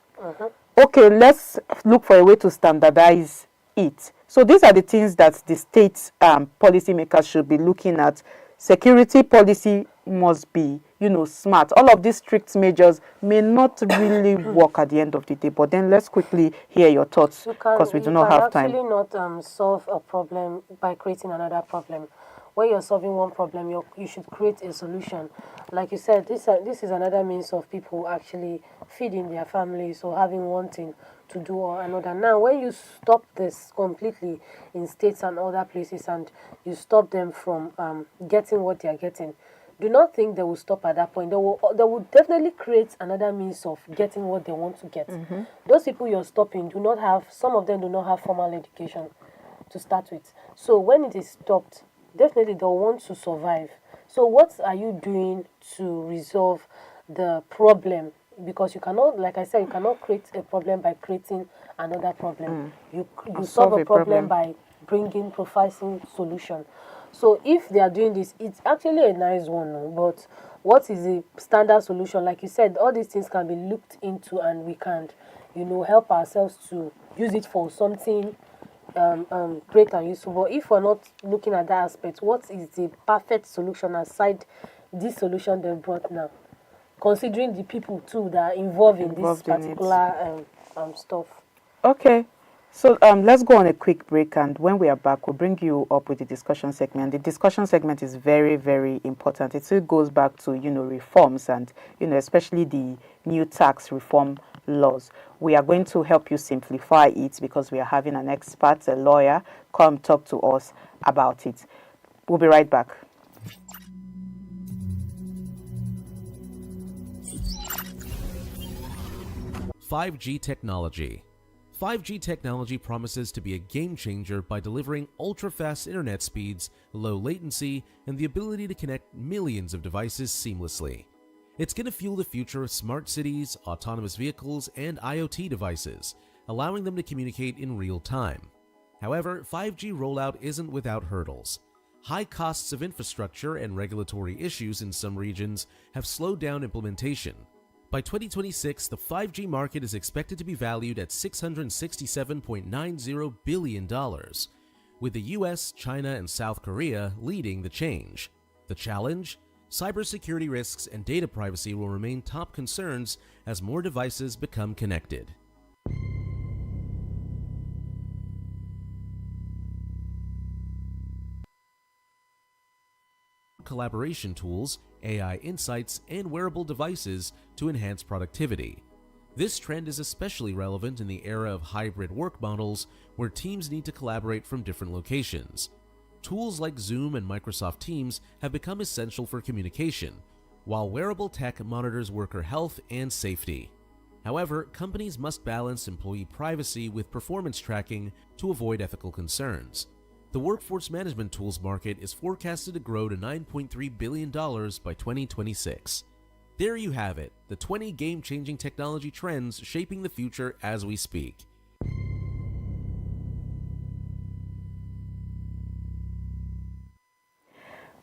Okay, let's look for a way to standardize it. So these are the things that the state policymakers should be looking at. Security policy must be, smart. All of these strict measures may not really work at the end of the day. But then let's quickly hear your thoughts, because we do not have time. You can actually not solve a problem by creating another problem. When you're solving one problem, you should create a solution. Like you said, this is another means of people actually feeding their families or having one thing to do or another. Now, when you stop this completely in states and other places, and you stop them from getting what they are getting, do not think they will stop at that point. They will definitely create another means of getting what they want to get. Those people you're stopping some of them do not have formal education to start with. So when it is stopped, definitely they'll want to survive. So what are you doing to resolve the problem? Because you cannot, like I said, you cannot create a problem by creating another problem. You solve a problem by bringing providing solution. So if they are doing this, it's actually a nice one. But what is the standard solution? Like you said, all these things can be looked into, and we can, help ourselves to use it for something great and useful. But if we're not looking at that aspect, what is the perfect solution aside this solution they brought now? Considering the people too that are involved in this particular stuff. Okay. So let's go on a quick break, and when we are back, we'll bring you up with the discussion segment. The discussion segment is very, very important. It still goes back to, reforms and, especially the new tax reform laws. We are going to help you simplify it because we are having an expert, a lawyer, come talk to us about it. We'll be right back. (5G) technology. 5G technology promises to be a game changer by delivering ultra-fast internet speeds, low latency, and the ability to connect millions of devices seamlessly. It's going to fuel the future of smart cities, autonomous vehicles, and IoT devices, allowing them to communicate in real time. However, 5G rollout isn't without hurdles. High costs of infrastructure and regulatory issues in some regions have slowed down implementation. By 2026, the 5G market is expected to be valued at $667.90 billion, with the US, China, and South Korea leading the change. The challenge? Cybersecurity risks and data privacy will remain top concerns as more devices become connected. Collaboration tools, AI insights, and wearable devices to enhance productivity. This trend is especially relevant in the era of hybrid work models where teams need to collaborate from different locations. Tools like Zoom and Microsoft Teams have become essential for communication, while wearable tech monitors worker health and safety. However, companies must balance employee privacy with performance tracking to avoid ethical concerns. The workforce management tools market is forecasted to grow to $9.3 billion by 2026. There you have it, the 20 game-changing technology trends shaping the future as we speak.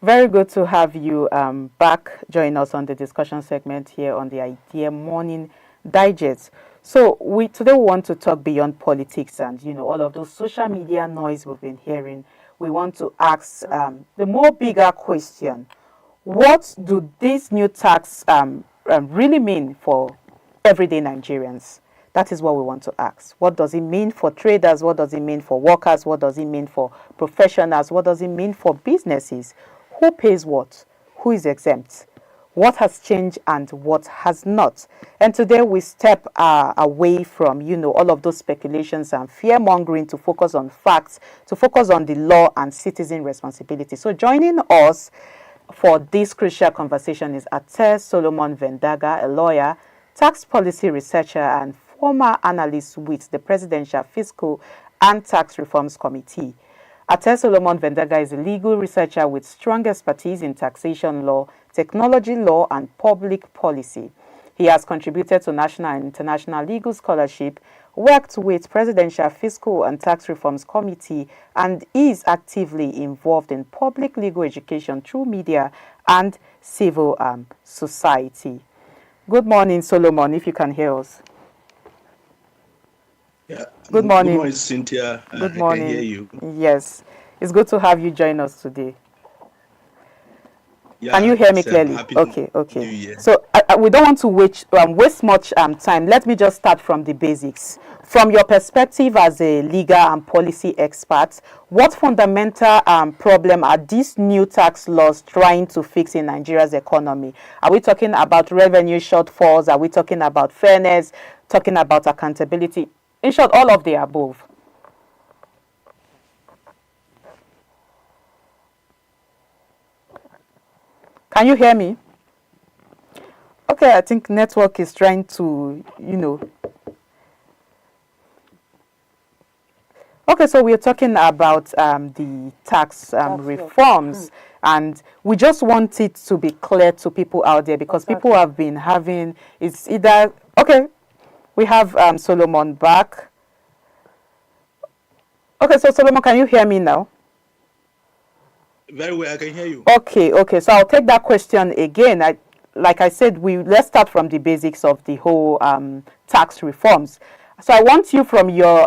Very good to have you back join us on the discussion segment here on the Idea Morning Digest. So today we want to talk beyond politics and all of those social media noise we've been hearing. We want to ask the more bigger question: what do these new tax really mean for everyday Nigerians? That is what we want to ask. What does it mean for traders? What does it mean for workers? What does it mean for professionals? What does it mean for businesses? Who pays what? Who is exempt? What has changed and what has not? And today we step away from, all of those speculations and fear-mongering to focus on facts, to focus on the law and citizen responsibility. So joining us for this crucial conversation is Ate Solomon Vendaga, a lawyer, tax policy researcher, and former analyst with the Presidential Fiscal and Tax Reforms Committee. Ate Solomon Vendaga is a legal researcher with strong expertise in taxation law, technology law, and public policy. He has contributed to national and international legal scholarship, worked with Presidential Fiscal and Tax Reforms Committee, and is actively involved in public legal education through media and civil society. Good morning, Solomon, if you can hear us. Yeah. Good morning. Good morning, Cynthia. Good morning. I can hear you. Yes. It's good to have you join us today. Yeah, Can you hear me so clearly? happy Okay. New Year. So we don't want to waste much time. Let me just start from the basics. From your perspective as a legal and policy expert, what fundamental problem are these new tax laws trying to fix in Nigeria's economy? Are we talking about revenue shortfalls? Are we talking about fairness? Talking about accountability? In short, all of the above. Can you hear me? Okay, I think network is trying to, Okay, so we're talking about the tax reforms, and we just want it to be clear to people out there because people have been having, it's either, okay, we have Solomon back. Okay, so Solomon, can you hear me now? Very well, I can hear you. Okay, so I'll take that question again. Like I said, let's start from the basics of the whole tax reforms. So I want you, from your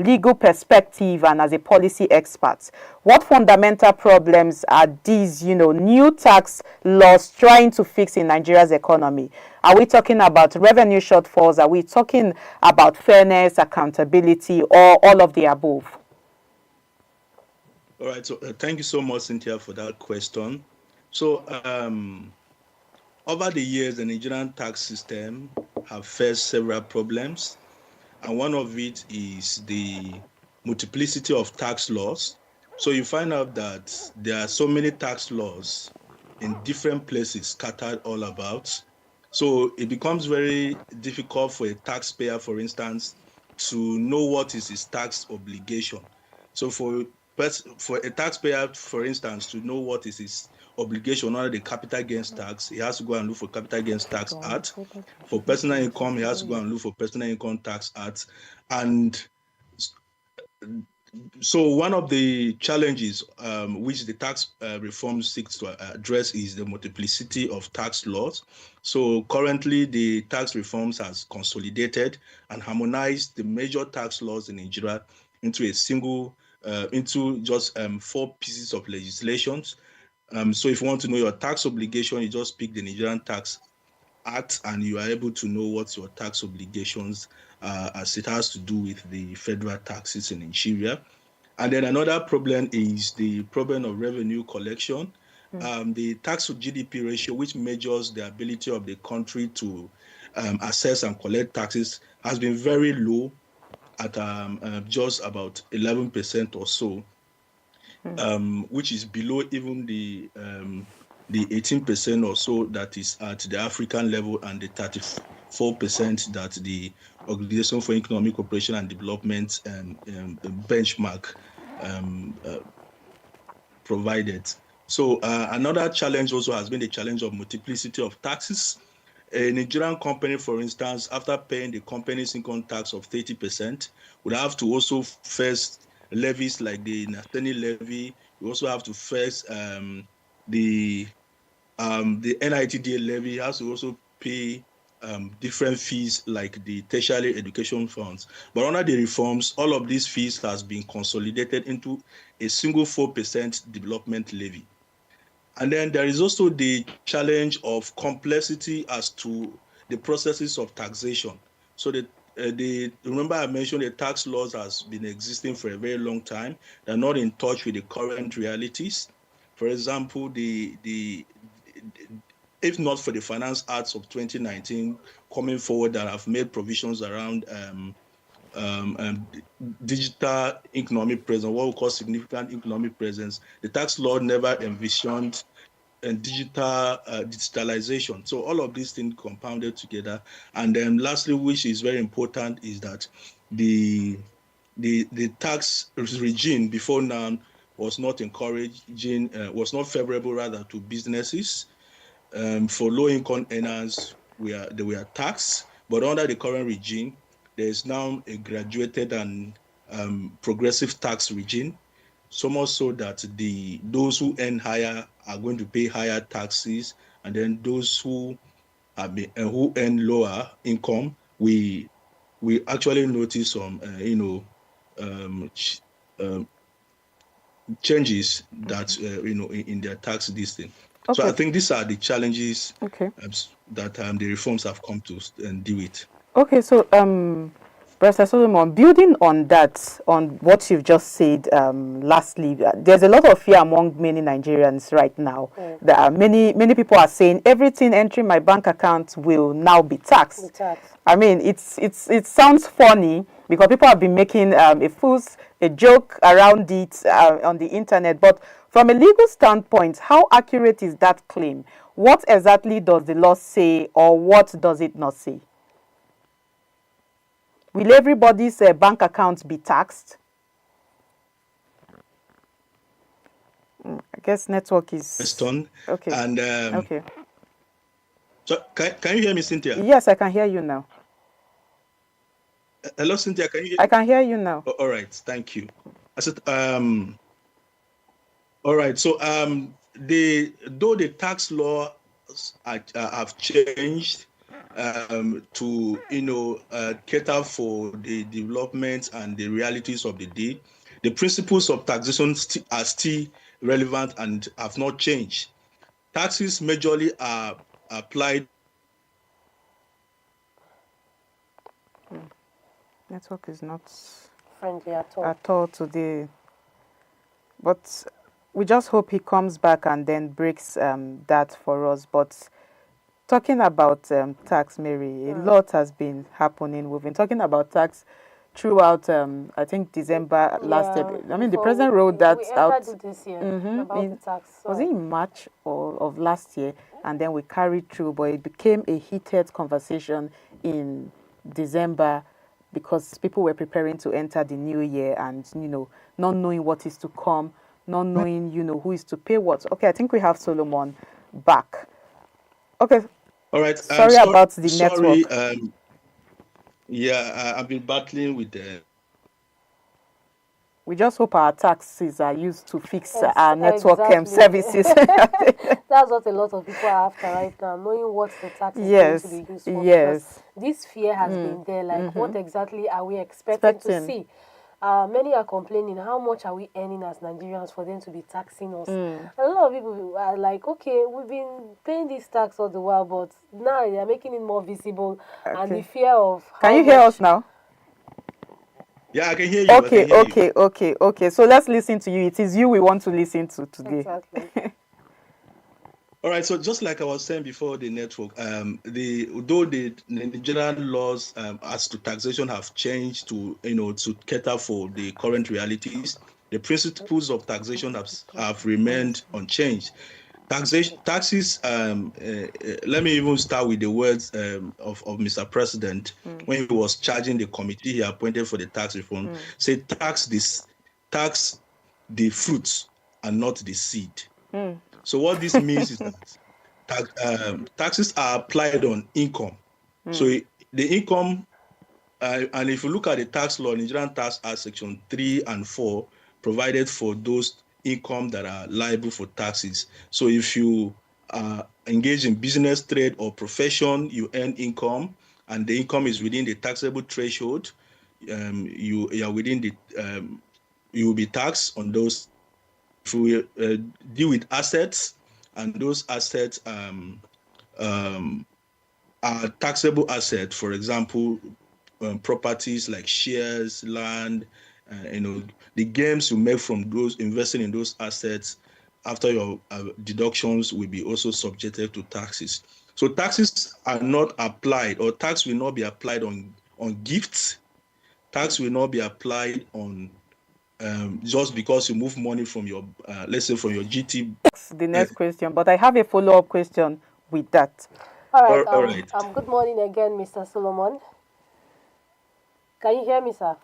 legal perspective and as a policy expert, what fundamental problems are these, new tax laws trying to fix in Nigeria's economy? Are we talking about revenue shortfalls? Are we talking about fairness, accountability, or all of the above? All right. So thank you so much, Cynthia, for that question. So over the years, the Nigerian tax system have faced several problems, and one of it is the multiplicity of tax laws. So you find out that there are so many tax laws in different places scattered all about. So it becomes very difficult for a taxpayer, for instance, to know what is his tax obligation. So for a taxpayer, for instance, to know what is his obligation under the capital gains tax, he has to go and look for Capital Gains Tax Act. For personal income, he has to go and look for Personal Income Tax Act. And so one of the challenges which the tax reform seeks to address is the multiplicity of tax laws. So currently, the tax reforms has consolidated and harmonized the major tax laws in Nigeria into a single, into just 4 pieces of legislations. So if you want to know your tax obligation, you just pick the Nigerian Tax Act and you are able to know what's your tax obligations as it has to do with the federal taxes in Nigeria. And then another problem is the problem of revenue collection. The tax to GDP ratio, which measures the ability of the country to assess and collect taxes, has been very low at just about 11% or so, which is below even the 18% or so that is at the African level and the 34% that the Organization for Economic Cooperation and Development benchmark provided. So another challenge also has been the challenge of multiplicity of taxes. A Nigerian company, for instance, after paying the company's income tax of 30%, would have to also first levies like the Nathani levy. You also have to first the NITDA levy, has to also pay different fees like the tertiary education funds. But under the reforms, all of these fees has been consolidated into a single 4% development levy. And then there is also the challenge of complexity as to the processes of taxation. So remember I mentioned the tax laws has been existing for a very long time. They're not in touch with the current realities. For example, if not for the Finance Acts of 2019 coming forward that have made provisions around digital economic presence, what we call significant economic presence, the tax law never envisioned digitalization. So all of these things compounded together. And then lastly, which is very important, is that the tax regime before now was not encouraging, was not favorable rather to businesses. For low-income earners, they were taxed, but under the current regime, there is now a graduated and progressive tax regime, so much so that those who earn higher are going to pay higher taxes, and then those who earn lower income, we actually notice some changes that in their tax listing. Okay. So I think these are the challenges that the reforms have come to deal with. Okay, so Professor Solomon, building on that, on what you've just said, lastly, there's a lot of fear among many Nigerians right now. There are many people are saying everything entering my bank account will now be taxed. I mean, it sounds funny because people have been making a joke around it on the internet. But from a legal standpoint, how accurate is that claim? What exactly does the law say, or what does it not say? Will everybody's bank accounts be taxed? I guess network is... Okay. And, okay. So can you hear me, Cynthia? Yes, I can hear you now. Hello, Cynthia, can you hear me? I can hear you now. All right, thank you. I said, all right, so though the tax laws have changed, to cater for the developments and the realities of the day. The principles of taxation are still relevant and have not changed. Taxes majorly are applied. Network is not friendly at all today. But we just hope he comes back and then breaks that for us. But talking about tax, Mary, a lot has been happening. We've been talking about tax throughout, I think, December last year. I mean, the president wrote that out. This year about the tax. So. Was it in March of last year? And then we carried through, but it became a heated conversation in December because people were preparing to enter the new year and, not knowing what is to come, not knowing, who is to pay what. Okay, I think we have Solomon back. Okay. All right. Sorry about the network. I've been battling with the... We just hope our taxes are used to fix our network services. That's what a lot of people are after right now, knowing what the tax is going to be used for. Yes. This fear has been there. Like, what exactly are we expecting to see? Many are complaining, how much are we earning as Nigerians for them to be taxing us? A lot of people are like, okay, we've been paying this tax all the while, but now they are making it more visible. Okay. And the fear of... Can you hear us now? Yeah, I can hear you. Okay. So let's listen to you. It is you we want to listen to today. Exactly. All right. So just like I was saying before, the network, though the Nigerian laws as to taxation have changed to to cater for the current realities, the principles of taxation have remained unchanged. Taxes. Let me even start with the words of Mr. President when he was charging the committee he appointed for the tax reform. Say tax the fruits and not the seed. So what this means is that taxes are applied on income. So the income, and if you look at the tax law, Nigerian Tax Act Section 3 and 4 provided for those income that are liable for taxes. So if you engage in business, trade, or profession, you earn income, and the income is within the taxable threshold, you are within the you will be taxed on those. If we deal with assets, and those assets are taxable assets, for example, properties like shares, land, the gains you make from those investing in those assets after your deductions will be also subjected to taxes. So taxes are not applied, or tax will not be applied on gifts. Tax will not be applied on just because you move money from your, let's say, from your GT. The next question, but I have a follow-up question with that. All right. Good morning again, Mr. Solomon. Can you hear me, sir?